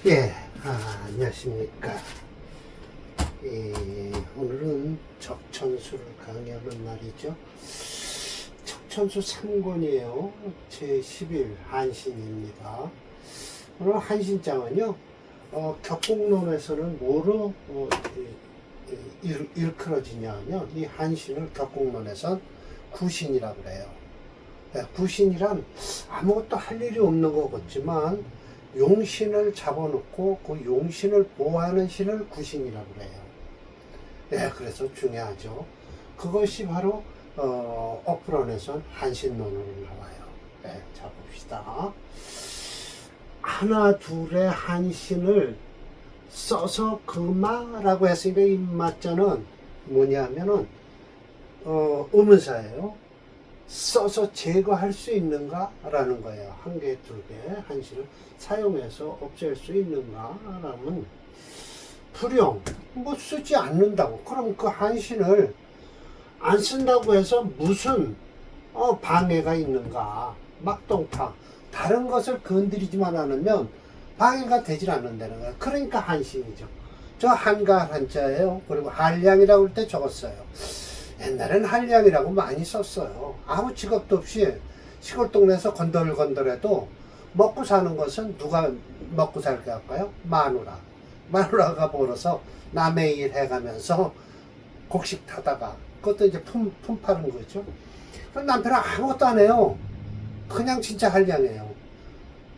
예, 안녕하십니까. 오늘은 적천수를 강의하는 날이죠. 적천수 3권이에요. 제11 한신입니다. 오늘 한신장은요, 격곡론에서는 뭐로 일컬어지냐면, 이 한신을 격곡론에선 구신이라고 그래요. 구신이란 아무것도 할 일이 없는 것 같지만, 용신을 잡아놓고 그 용신을 보호하는 신을 구신이라고 그래요. 그래서 중요하죠. 그것이 바로 어프론에선 한신론으로 나와요. 자 봅시다. 하나 둘의 한신을 써서 금마라고 했으니까 이 마자는 뭐냐면은 의문사예요. 써서 제거할 수 있는가? 라는 거예요. 한 개, 두 개, 한신을 사용해서 없앨 수 있는가? 라면, 불용, 뭐 쓰지 않는다고. 그럼 그 한신을 안 쓴다고 해서 무슨, 방해가 있는가? 막동파. 다른 것을 건드리지만 않으면 방해가 되질 않는다는 거예요. 그러니까 한신이죠. 저 한가 한자예요. 그리고 한량이라고 할 때 적었어요. 옛날엔 한량이라고 많이 썼어요. 아무 직업도 없이 시골 동네에서 건들건들해도 먹고 사는 것은 누가 먹고 살게 할까요? 마누라. 마누라가 벌어서 남의 일 해가면서 곡식 타다가 그것도 이제 품 파는 거죠. 그럼 남편은 아무것도 안 해요. 그냥 진짜 한량이에요.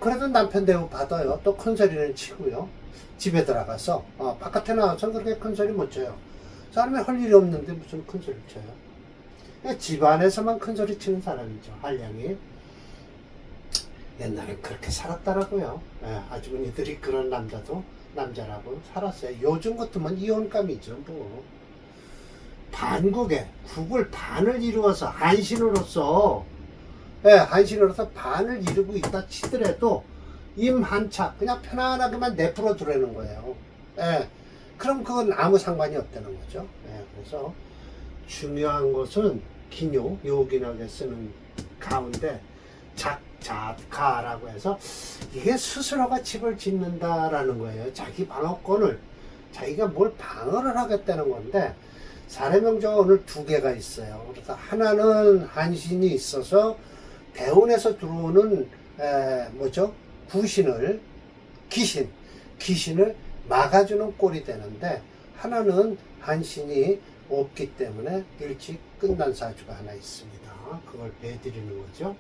그래도 남편 대우 받아요. 또 큰 소리는 치고요. 집에 들어가서 바깥에 나와서 그렇게 큰 소리 못 쳐요. 사람이 할 일이 없는데 무슨 큰 소리 쳐요? 집 안에서만 큰 소리 치는 사람이죠. 한량이. 옛날엔 그렇게 살았더라고요. 아주머니들이 그런 남자라고 살았어요. 요즘 같으면 이혼감이죠. 뭐. 국을 반을 이루어서 한신으로서 반을 이루고 있다 치더라도 임한차 그냥 편안하게만 내버려 두라는 거예요. 그럼 그건 아무 상관이 없다는 거죠. 그래서 중요한 것은 기뇨, 요긴하게 쓰는 가운데 가라고 해서 이게 스스로가 집을 짓는다라는 거예요. 자기 방어권을 자기가 뭘 방어를 하겠다는 건데 사례명제가 오늘 두 개가 있어요. 그래서 하나는 한신이 있어서 대운에서 들어오는 구신을 귀신을 막아주는 꼴이 되는데 하나는 한신이 없기 때문에 일찍 끝난 사주가 하나 있습니다. 그걸 배드리는 거죠.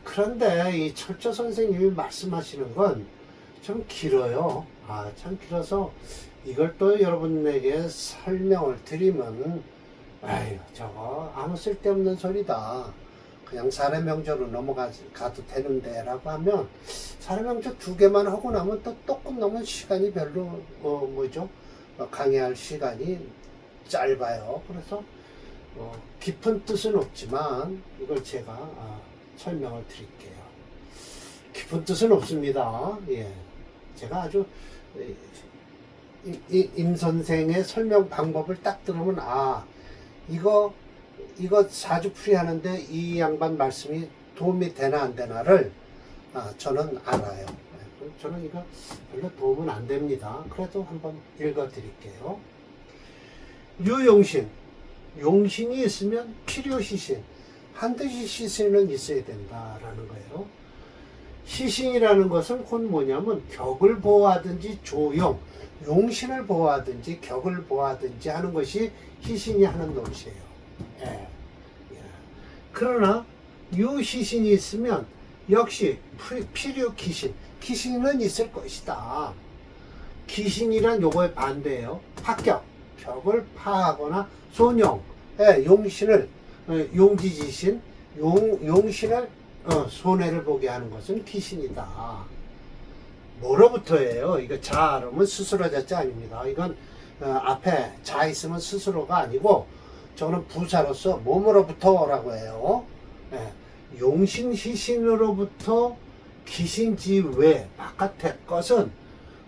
그런데 이 철저 선생님이 말씀하시는 건 좀 길어요. 참 길어서 이걸 또 여러분에게 설명을 드리면 저거 아무 쓸데없는 소리다. 그냥 사례명저로 넘어가도 되는데 라고 하면 사례명저 두 개만 하고 나면 또 끝나면 시간이 별로 강의할 시간이 짧아요. 그래서 깊은 뜻은 없지만 이걸 제가 설명을 드릴게요. 깊은 뜻은 없습니다. 제가 아주 임 선생의 설명 방법을 딱 들으면 이거 사주풀이 하는데 이 양반 말씀이 도움이 되나 안 되나를 저는 알아요. 저는 이거 별로 도움은 안 됩니다. 그래도 한번 읽어 드릴게요. 유용신, 용신이 있으면 필요시신, 반드시 시신은 있어야 된다라는 거예요. 시신이라는 것은 곧 뭐냐면 격을 보호하든지 조용, 용신을 보호하든지 격을 보호하든지 하는 것이 시신이 하는 노릇이에요. 그러나 유시신이 있으면 역시 필요 기신은 있을 것이다. 기신이란 요거의 반대예요. 파격, 격을 파하거나 손용, 용신을 용지지신, 용신을 손해를 보게 하는 것은 기신이다. 뭐로부터예요? 이거 자하면 스스로 자자 아닙니다. 이건 앞에 자 있으면 스스로가 아니고 저는 부사로서 몸으로부터라고 해요. 용신 희신으로부터 귀신지 외 바깥의 것은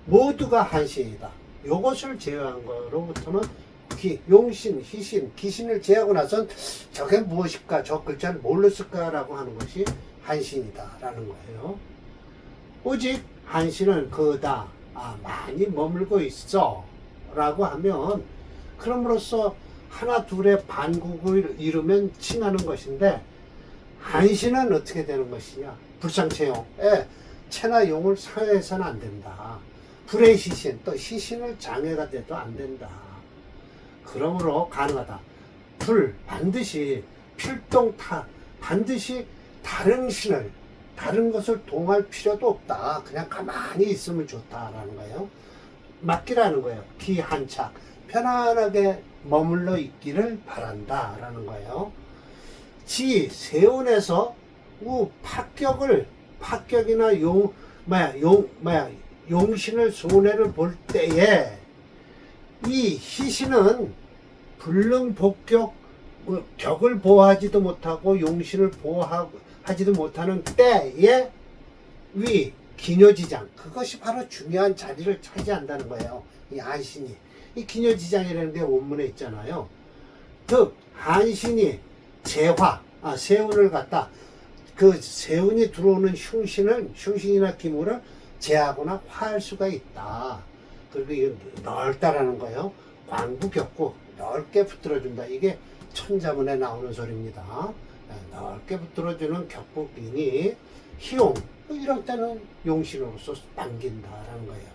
모두가 한신이다. 요것을 제외한 거로부터는 용신, 희신, 귀신을 제하고 나선 저게 무엇일까, 저 글자를 뭘로 쓸까라고 하는 것이 한신이다 라는 거예요. 오직 한신은 그다 많이 머물고 있어 라고 하면, 그럼으로써 하나 둘의 반국을 이루면 칭하는 것인데, 한신은 어떻게 되는 것이냐? 불상체용. 체나 용을 사회해서는 안 된다. 불의 시신, 또 시신을 장애가 돼도 안 된다. 그러므로 가능하다. 불, 반드시 필동타, 반드시 다른 신을, 다른 것을 동할 필요도 없다. 그냥 가만히 있으면 좋다라는 거예요. 맡기라는 거예요. 기한착, 편안하게 머물러 있기를 바란다라는 거예요. 지, 세운에서 파격이나 용신을 손해를 볼 때에 이 희신은 불능복격, 격을 보호하지도 못하고 용신을 보호하지도 못하는 때에 위, 기묘지장, 그것이 바로 중요한 자리를 차지한다는 거예요. 이 한신이. 이 기묘지장이라는 게 원문에 있잖아요. 즉 한신이 세운을 갖다, 그 세운이 들어오는 흉신이나 기물을 제하거나 화할 수가 있다. 그리고 이게 넓다라는 거예요. 광부격고 넓게 붙들어준다. 이게 천자문에 나오는 소리입니다. 넓게 붙들어주는 격국이니 희용, 이럴 때는 용신으로서 남긴다라는 거예요.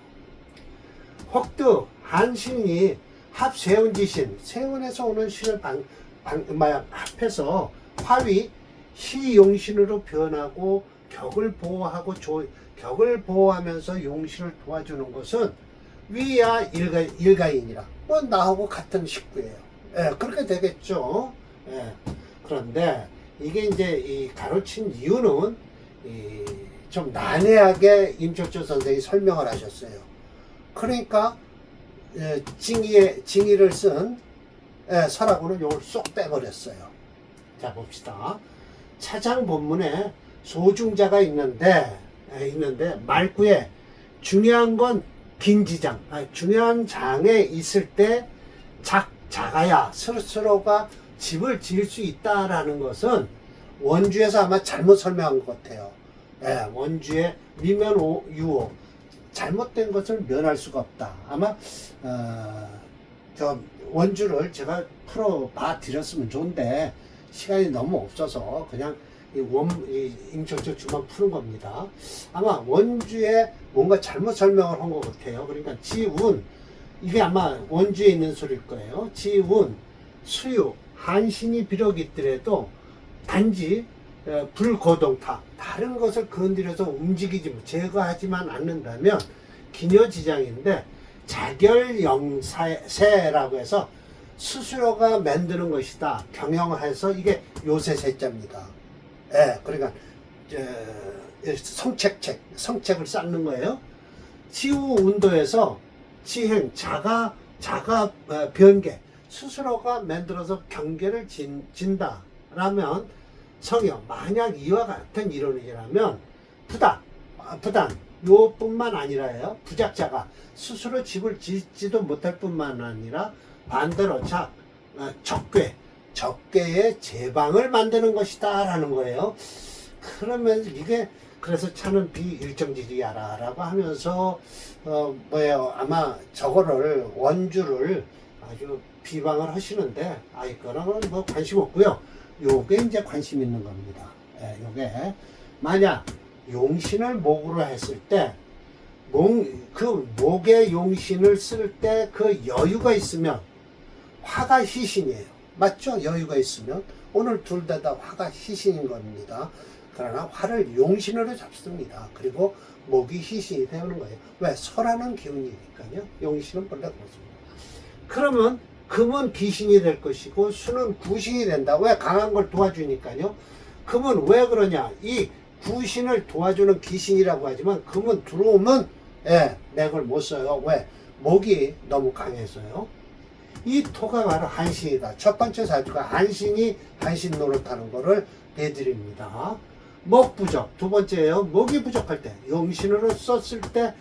혹도 한신이 합세운지신, 세운에서 오는 신을 합해서 화위 희용신으로 변하고 격을 보호하면서 용신을 도와주는 것은 위야 일가인이라, 나하고 같은 식구예요. 그렇게 되겠죠. 그런데 이게 이제 이 가로친 이유는 좀 난해하게 임철조 선생이 설명을 하셨어요. 그러니까 징의를 쓴 설하고는 이걸 쏙 빼버렸어요. 자, 봅시다. 차장 본문에 소중자가 있는데 말구에 중요한 건 긴지장, 중요한 장에 있을 때 자가야 스스로가 집을 지을 수 있다라는 것은 원주에서 아마 잘못 설명한 것 같아요. 원주의 미면 유호, 잘못된 것을 면할 수가 없다. 아마 저 원주를 제가 풀어봐 드렸으면 좋은데 시간이 너무 없어서 그냥 임철조 주만 푸는 겁니다. 아마 원주에 뭔가 잘못 설명을 한 것 같아요. 그러니까 지운, 이게 아마 원주에 있는 소리일 거예요. 지운, 수유, 한신이 비록 있더라도 단지 불거동타, 다른 것을 건드려서 제거하지만 않는다면 기녀지장인데, 자결영세라고 해서 스스로가 만드는 것이다. 경영해서 이게 요세세자입니다. 그러니까 성책을 쌓는 거예요. 치우 운도에서 지행, 자가 변계, 스스로가 만들어서 경계를 진다라면 성형, 만약 이와 같은 이론이라면 부단 요뿐만 아니라요, 부작자가 스스로 집을 짓지도 못할 뿐만 아니라 반대로 적괴의 제방을 만드는 것이다 라는 거예요. 그러면 이게, 그래서 차는 비일정지리야라 라고 하면서 아마 저거를, 원주를 아주 비방을 하시는데, 이거는 뭐 관심 없고요. 요게 이제 관심 있는 겁니다. 요게 만약 용신을 목으로 했을 때, 그 목에 용신을 쓸 때 그 여유가 있으면 화가 희신이에요. 맞죠? 여유가 있으면. 오늘 둘 다 화가 희신인 겁니다. 그러나 화를 용신으로 잡습니다. 그리고 목이 희신이 되는 거예요. 왜? 설하는 기운이니까요. 용신은 원래 그렇습니다. 그러면 금은 기신이 될 것이고 수는 구신이 된다. 왜? 강한 걸 도와주니까요. 금은 왜 그러냐? 이 구신을 도와주는 기신이라고 하지만 금은 들어오면 맥을 못 써요. 왜? 목이 너무 강해서요. 이 토가 바로 한신이다. 첫 번째 사주가 한신 노릇하는 거를 내드립니다. 목 부족. 두 번째예요. 목이 부족할 때, 용신으로 썼을 때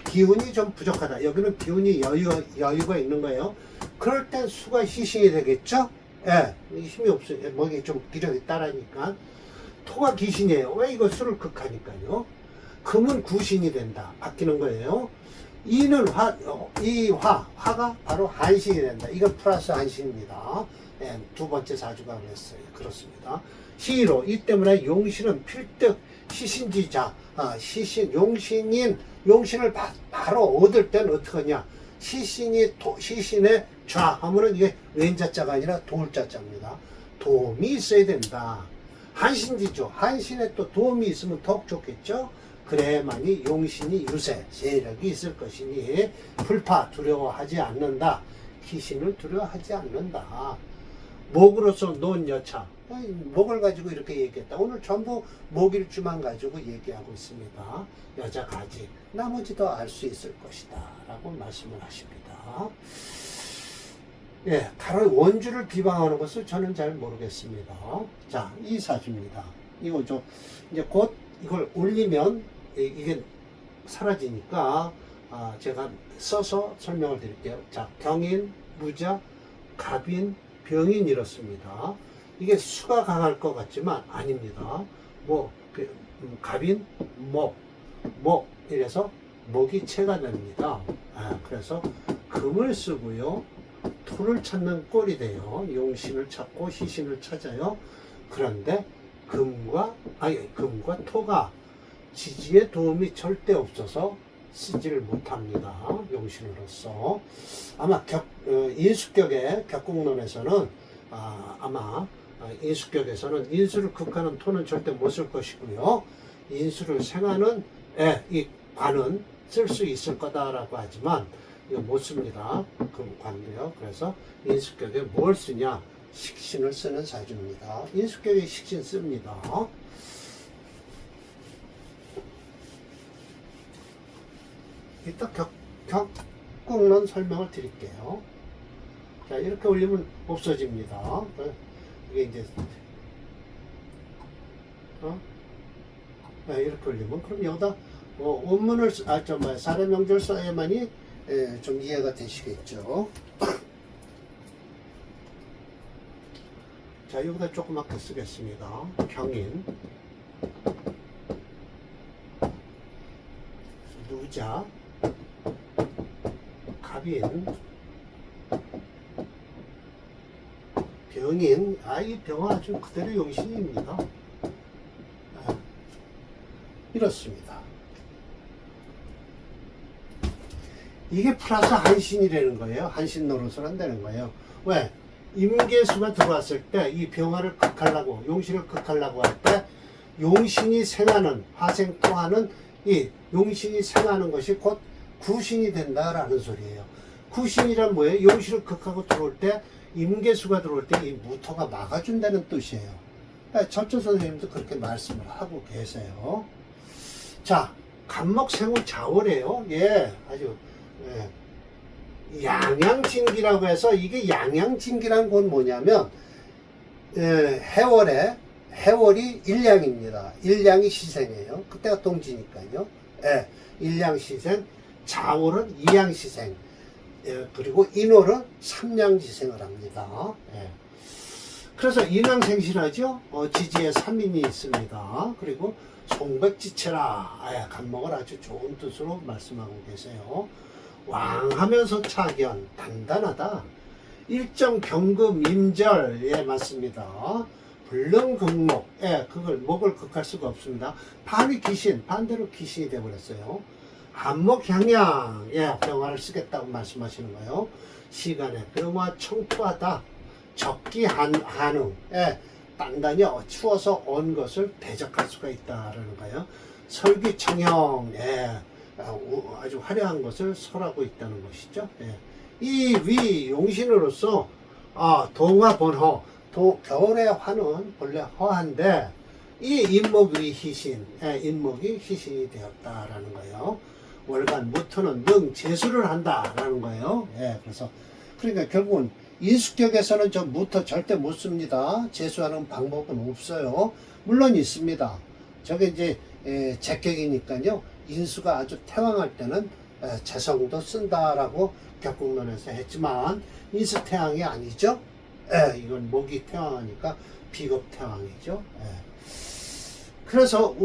기운이 좀 부족하다. 여기는 기운이 여유가 있는 거예요. 그럴 땐 수가 희신이 되겠죠? 힘이 없어요. 목이 좀 기력이 따라니까. 토가 기신이에요. 왜? 이거 수를 극하니까요. 금은 구신이 된다. 바뀌는 거예요. 이는 화가 바로 한신이 된다. 이건 플러스 한신입니다. 예, 두 번째 사주가 그랬어요. 그렇습니다. 시로 이 때문에 용신은 필득 시신지자, 용신을 바로 얻을 때는 어떻게 하냐? 시신의 좌 하면은 이게 왼자자가 아니라 돌자자입니다. 도움이 있어야 된다. 한신지죠. 한신에 또 도움이 있으면 더욱 좋겠죠. 그래야만이 용신이 유세, 세력이 있을 것이니 불파 두려워하지 않는다. 기신을 두려워하지 않는다. 목으로서 논 여차. 목을 가지고 이렇게 얘기했다. 오늘 전부 목일주만 가지고 얘기하고 있습니다. 여자 가지. 나머지도 알 수 있을 것이다. 라고 말씀을 하십니다. 예, 다른 원주를 비방하는 것을 저는 잘 모르겠습니다. 자, 이 사주입니다. 이거 이제 곧 이걸 올리면 이게 사라지니까 제가 써서 설명을 드릴게요. 자, 경인, 무자, 갑인, 병인 이렇습니다. 이게 수가 강할 것 같지만 아닙니다. 갑인, 목 이래서 목이 체가 됩니다. 그래서 금을 쓰고요. 토를 찾는 꼴이 돼요. 용신을 찾고 희신을 찾아요. 그런데 금과 토가 지지에 도움이 절대 없어서 쓰지를 못합니다. 용신으로서. 아마 인수격의 격국론에서는 인수격에서는 인수를 극하는 토는 절대 못 쓸 것이고요. 인수를 생하는 이 관은 쓸 수 있을 거다라고 하지만 이거 못 씁니다. 그 관도요. 그래서 인수격에 뭘 쓰냐? 식신을 쓰는 사주입니다. 인수격에 식신 씁니다. 이따 격국론 설명을 드릴게요. 자, 이렇게 올리면 없어집니다. 이게 이제 이렇게 올리면 그럼 여기다 원문을 사례명절 써야만이 좀 이해가 되시겠죠. 자, 여기다 조그맣게 쓰겠습니다. 경인, 무자, 갑인, 병인. 이 병은 아주 그대로 용신입니다. 이렇습니다. 이게 플러스 한신이라는 거예요. 한신 노릇을 한다는 거예요. 왜? 임계수가 들어왔을 때 이 병화를 극하려고, 용신을 극하려고 할 때 용신이 생하는, 화생토하는 이 용신이 생하는 것이 곧 구신이 된다라는 소리예요. 구신이란 뭐예요? 용신을 극하고 들어올 때 임계수가 들어올 때 이 무토가 막아준다는 뜻이에요. 절조 선생님도 그렇게 말씀을 하고 계세요. 자, 간목생우 좌월이에요. 예, 아주 양양진기라고 해서 이게 양양진기라는 건 뭐냐면 해월이 일량입니다. 일량이 시생이에요. 그때가 동지니까요. 일량시생, 좌월은 이양시생, 그리고 인월은 삼양지생을 합니다. 그래서 인왕생실하죠. 지지에 3인이 있습니다. 그리고 송백지체라, 간목을 아주 좋은 뜻으로 말씀하고 계세요. 왕하면서 차견, 단단하다. 일정 경금 임절, 맞습니다. 불능극목, 그걸 목을 극할 수가 없습니다. 반이 귀신, 반대로 귀신이 되어버렸어요. 한목향양, 병화를 쓰겠다고 말씀하시는 거예요. 시간에 병화 청투하다. 적기 한응, 단단히 추워서 언 것을 대적할 수가 있다라는 거예요. 설기청형, 아주 화려한 것을 설하고 있다는 것이죠. 이 위 용신으로서 동화본허, 겨울의 화는 본래 허한데 이 인목이 희신, 인목이 희신이 되었다라는 거예요. 월간 무토는 능 재수를 한다라는 거예요. 그래서 그러니까 결국은 인수격에서는 저 무토 절대 못 씁니다. 재수하는 방법은 없어요. 물론 있습니다. 저게 이제 제격이니까요. 인수가 아주 태왕할 때는 재성도 쓴다라고 격국론에서 했지만 인수태왕이 아니죠. 이건 목이 태왕하니까 비겁태왕이죠. 그래서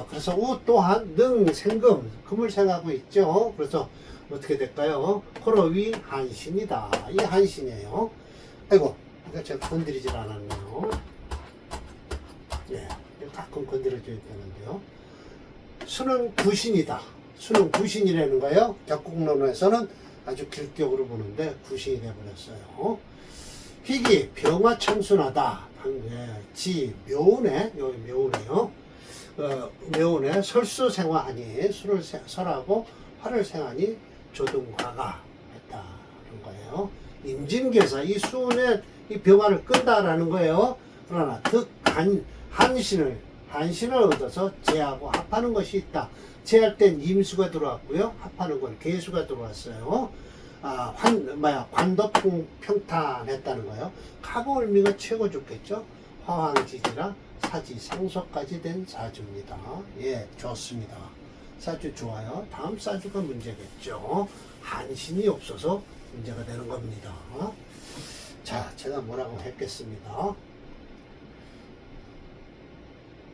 그래서 우 또한 능 생금 금을 생하고 있죠. 그래서 어떻게 될까요? 호로위 한신이다. 이 한신이에요. 아이고, 이거 제가 건드리질 않았네요. 예, 가끔 건드려줘야 되는데요. 수는 구신이다. 수는 구신이라는 거예요. 격국론에서는 아주 길격으로 보는데 구신이 되어버렸어요. 희기 병화청순하다. 지 묘운에 여기 묘운에요. 묘운에 설수생화하니 수를 설하고 화를 생하니 조등화가 했다는 거예요. 임진계사 이 수운에 이 병화를 끈다라는 거예요. 그러나 한신을 얻어서 제하고 합하는 것이 있다. 제할 땐 임수가 들어왔고요. 합하는 건 계수가 들어왔어요. 관도평탄했다는 거예요. 가보을미가 최고 좋겠죠. 화황지지라 사지 상소까지 된 사주입니다. 예, 좋습니다. 사주 좋아요. 다음 사주가 문제겠죠. 한신이 없어서 문제가 되는 겁니다. 자, 제가 뭐라고 했겠습니다.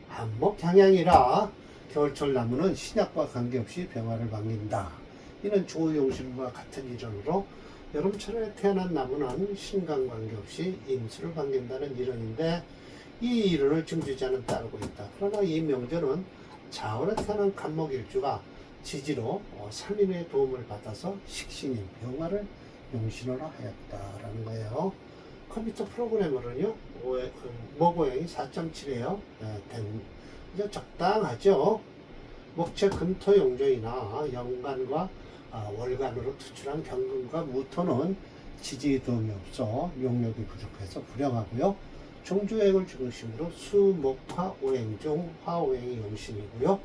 한목향양이라 겨울철 나무는 신약과 관계없이 병화를 반긴다. 이는 조용신과 같은 이론으로 여름철에 태어난 나무는 신과 관계없이 임수를 반긴다는 이론인데 이 이론을 증주자는 따르고 있다. 그러나 이 명절은 자월에 태어난 간목일주가 지지로 산인의 도움을 받아서 식신인 병화를 용신으로 하였다라는 거예요. 컴퓨터 프로그램으로는요, 목오행이 4.7이에요. 이제 적당하죠. 목체 금토 용조이나 연간과 월간으로 투출한 경금과 무토는 지지의 도움이 없어 용력이 부족해서 불량하고요. 종주액을 중심으로 수, 목, 화, 오행 중 화오행이 용신이고요.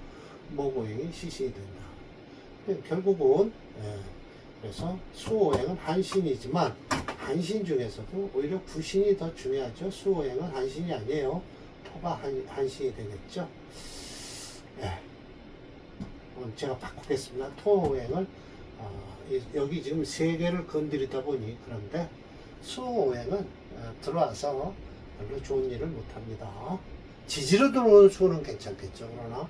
목오행이 시신이 된다. 결국은 그래서 수오행은 한신이지만 한신 중에서도 오히려 구신이 더 중요하죠. 수오행은 한신이 아니에요. 토가 한신이 되겠죠. 제가 바꾸겠습니다. 토오행을 여기 지금 세 개를 건드리다 보니 그런데 수오행은 들어와서 별로 좋은 일을 못합니다. 지지로 들어오는 수는 괜찮겠죠. 그러나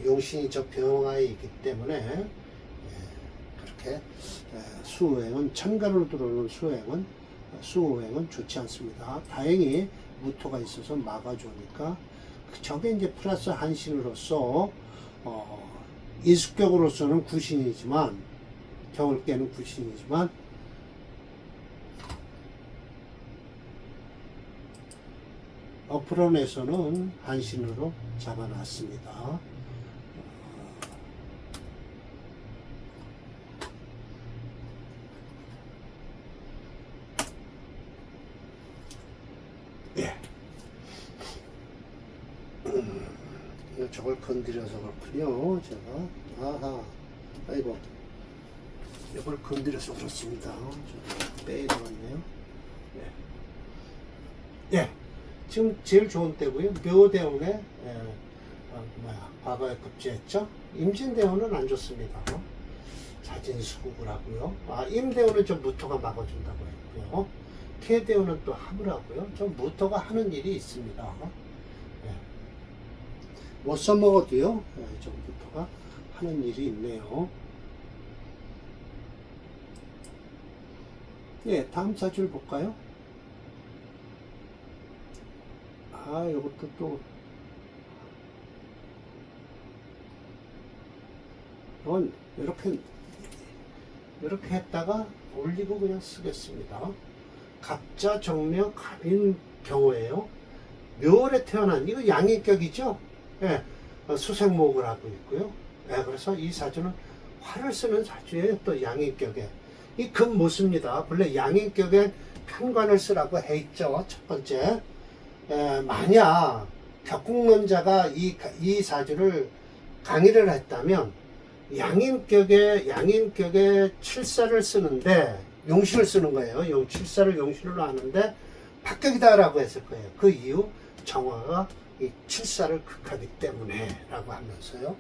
용신이 저 병화에 있기 때문에 그렇게 수오행은 천간으로 들어오는 수오행은 좋지 않습니다. 다행히 무토가 있어서 막아주니까 저게 이제 플러스 한신으로서 인숙격으로서는 구신이지만 겨울께는 구신이지만 어프론에서는 한신으로 잡아놨습니다. 예. 저걸 건드려서 그렇군요. 제가 아이고 이걸 건드려서 그렇습니다. 빼야 되겠네요. 예. 지금 제일 좋은 때고요. 묘대운에 과거에 급제했죠. 임진대운은 안 좋습니다. 자진수국을 하고요. 임대운은 좀 무토가 막아준다고 했고요. 태대운은 또 합을 하고요. 좀 무토가 하는 일이 있습니다. 못 써먹어도요. 좀 무토가 하는 일이 있네요. 예, 다음 사주를 볼까요? 이것도 또 이건 이렇게 했다가 올리고 그냥 쓰겠습니다. 갑자 정묘 갑인 경우에요. 묘월에 태어난 이거 양인격이죠. 예, 수생목을 하고 있고요. 그래서 이 사주는 화를 쓰는 사주예요. 또 양인격에 이 금 못 씁니다. 원래 양인격에 편관을 쓰라고 해 있죠. 첫 번째. 만약 격국론자가 이 사주를 강의를 했다면 양인격에 칠사를 쓰는데 용신을 쓰는 거예요. 칠사를 용신으로 하는데 합격이다라고 했을 거예요. 그 이유 정화가 이 칠사를 극하기 때문에 라고 하면서요.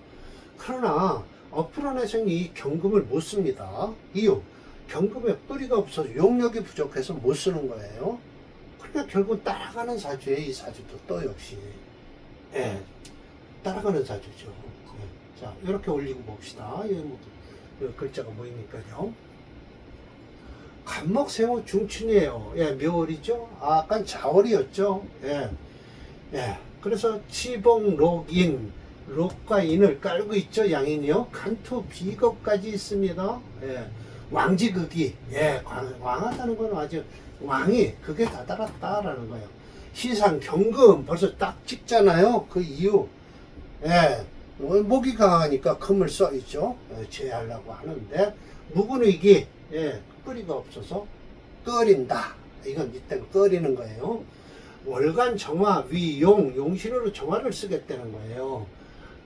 그러나 어프론에서는 이 경금을 못 씁니다. 이유 경금에 뿌리가 없어서 용력이 부족해서 못 쓰는 거예요. 그러니까 결국 따라가는 사주에 이 사주도 또 역시 따라가는 사주죠. 예. 자, 이렇게 올리고 봅시다. 여기 뭐, 여기 글자가 보이니까요. 간목세호 중춘이에요. 예, 묘월이죠. 아, 아까 자월이었죠. 예. 예. 그래서 치봉, 록인, 록과 인을 깔고 있죠. 양인이요. 간투, 비겁까지 있습니다. 예. 왕지극이, 예, 왕하다는 건 아주 왕이 극에 다다랐다라는 거예요. 시상, 경금 벌써 딱 찍잖아요. 그 이유, 예, 목이 강하니까 금을 써 있죠. 예, 제하려고 하는데 묵은위기, 예, 끓이가 없어서 끓인다. 이건 이때는 끓이는 거예요. 월간 정화, 위용, 용신으로 정화를 쓰겠다는 거예요.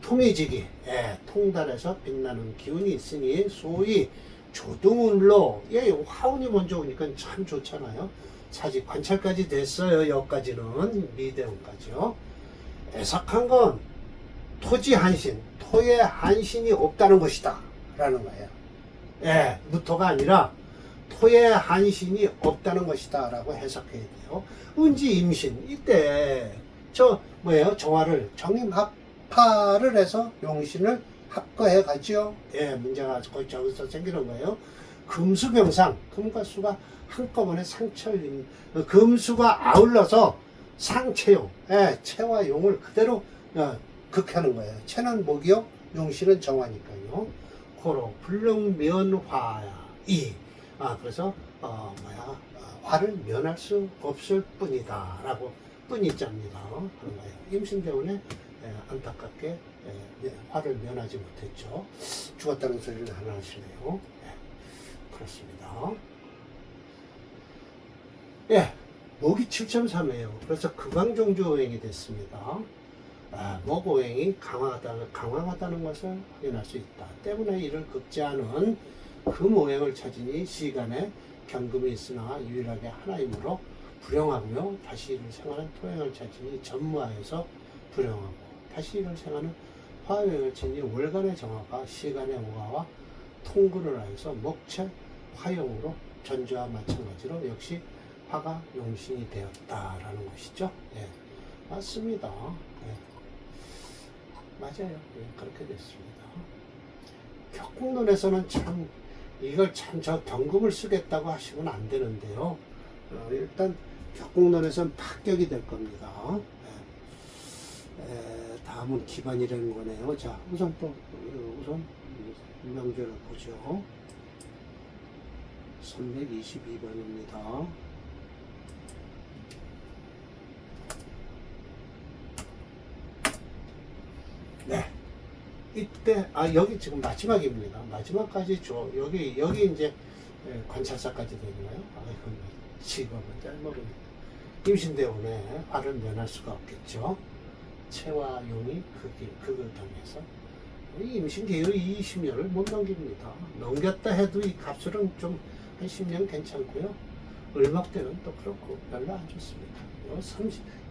통이지기, 예, 통달에서 빛나는 기운이 있으니 소위 조등운로, 예, 화운이 먼저 오니까 참 좋잖아요. 사직 관찰까지 됐어요. 여기까지는 미대운까지요. 애석한 건 토지 한신, 토의 한신이 없다는 것이다 라는 거예요. 예, 무토가 아니라 토의 한신이 없다는 것이다 라고 해석해야 돼요. 운지 임신, 이때 저 뭐예요? 정화를 정임합파를 해서 용신을 합거해 가죠. 예, 문제가 거의 저기서 생기는 거예요. 금수병상, 금과 수가 한꺼번에 상처인, 금수가 아울러서 상체용, 예, 체와 용을 그대로 극하는 거예요. 체는 목이요, 용신은 정화니까요. 고로 불능면화야 이. 그래서 화를 면할 수 없을 뿐이다 라고 뿐이자입니다 하는 거예요. 임신 때문에 안타깝게 화를 면하지 못했죠. 죽었다는 소리를 하나 하시네요. 그렇습니다. 예, 목이 7.3이에요. 그래서 극왕종주오행이 됐습니다. 목오행이 강황하다는 것을 확인할 수 있다. 때문에 이를 극제하는 금오행을 찾으니 시간에 경금이 있으나 유일하게 하나이므로 불용하고요. 다시 이를 생하는 토행을 찾으니 전무하여서 불용하고, 다시 이를 생하는 화오행을 찾으니 월간의 정화가 시간의 오화와 통근을 하여서 목체 화용으로 전주와 마찬가지로 역시 화가 용신이 되었다라는 것이죠. 예, 맞습니다. 예, 맞아요. 예, 그렇게 됐습니다. 격국론에서는 참 이걸 참 저 경금을 쓰겠다고 하시면 안 되는데요. 일단 격국론에서는 합격이 될 겁니다. 다음은 기반이라는 거네요. 자, 우선 명제를 보죠. 322번입니다. 네. 이때, 여기 지금 마지막입니다. 마지막까지 줘. 여기 이제 관찰사까지 되나요? 이건 직업은 짧먹으니까. 임신대운에 화를 면할 수가 없겠죠. 체와 용이 극을 당해서. 이 임신 기일의 20년을 못 넘깁니다. 넘겼다 해도 이 값술은 좀 한 10년 괜찮고요. 을목대는 또 그렇고 별로 안 좋습니다. 요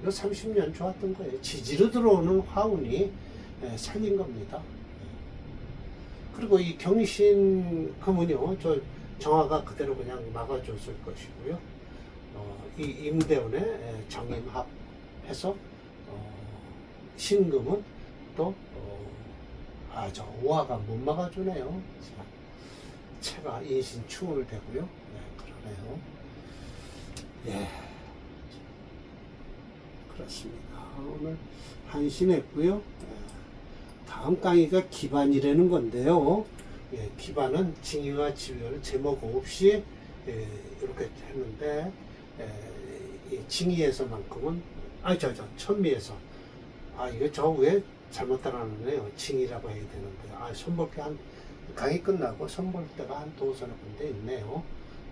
30년 좋았던 거예요. 지지로 들어오는 화운이 살린 겁니다. 그리고 이 경신 금은요, 저 정화가 그대로 그냥 막아줬을 것이고요. 이 임대운에 정임합해서 신금은 또 저 오화가 못 막아주네요. 자, 체가 인신 충을 되고요. 네, 그러네요. 예, 그렇습니다. 오늘 한심했고요. 다음 강의가 기반이라는 건데요. 예, 기반은 징의와 지위를 제목 없이 이렇게 했는데 징의에서만큼은 천미에서 이게 저 위에 잘못 따라하네요. 징의라고 해야 되는데 선볼게 한 강의 끝나고 선볼때가 한 두서너 군데 있네요.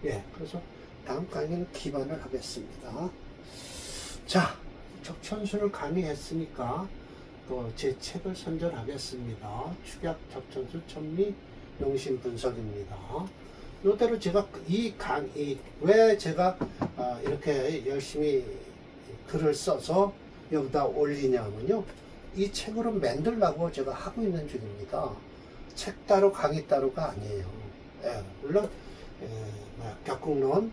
예, 그래서 다음 강의는 기반을 하겠습니다. 자, 적천수를 강의했으니까 또 제 책을 선전하겠습니다. 축약 적천수 천미 용신 분석입니다. 이대로 제가 왜 제가 이렇게 열심히 글을 써서 여기다 올리냐면요, 이 책으로 만들라고 제가 하고 있는 중입니다. 책 따로 강의 따로가 아니에요. 물론 격국론,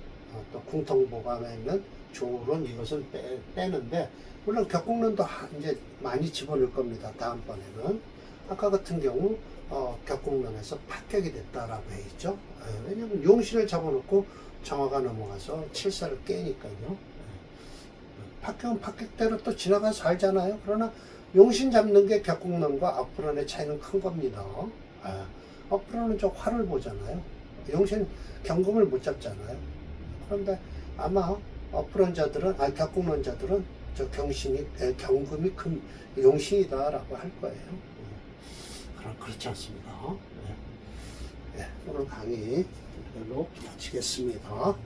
또 궁통보감에는 조론 이것은 빼는데, 물론 격국론도 이제 많이 집어넣을 겁니다. 다음번에는. 아까 같은 경우 격국론에서 합격이 됐다라고 해 있죠. 왜냐면 용신을 잡아놓고 정화가 넘어가서 칠사를 깨니까요. 합격은 합격대로 또 지나가서 살잖아요. 그러나 용신 잡는 게 격국론과 업프론의 차이는 큰 겁니다. 업프론은 저 화를 보잖아요. 용신 경금을 못 잡잖아요. 그런데 아마 업프론자들은, 격국론자들은 저 경금이 큰 용신이다라고 할 거예요. 그렇지 않습니다. 오늘 강의 이걸로 마치겠습니다.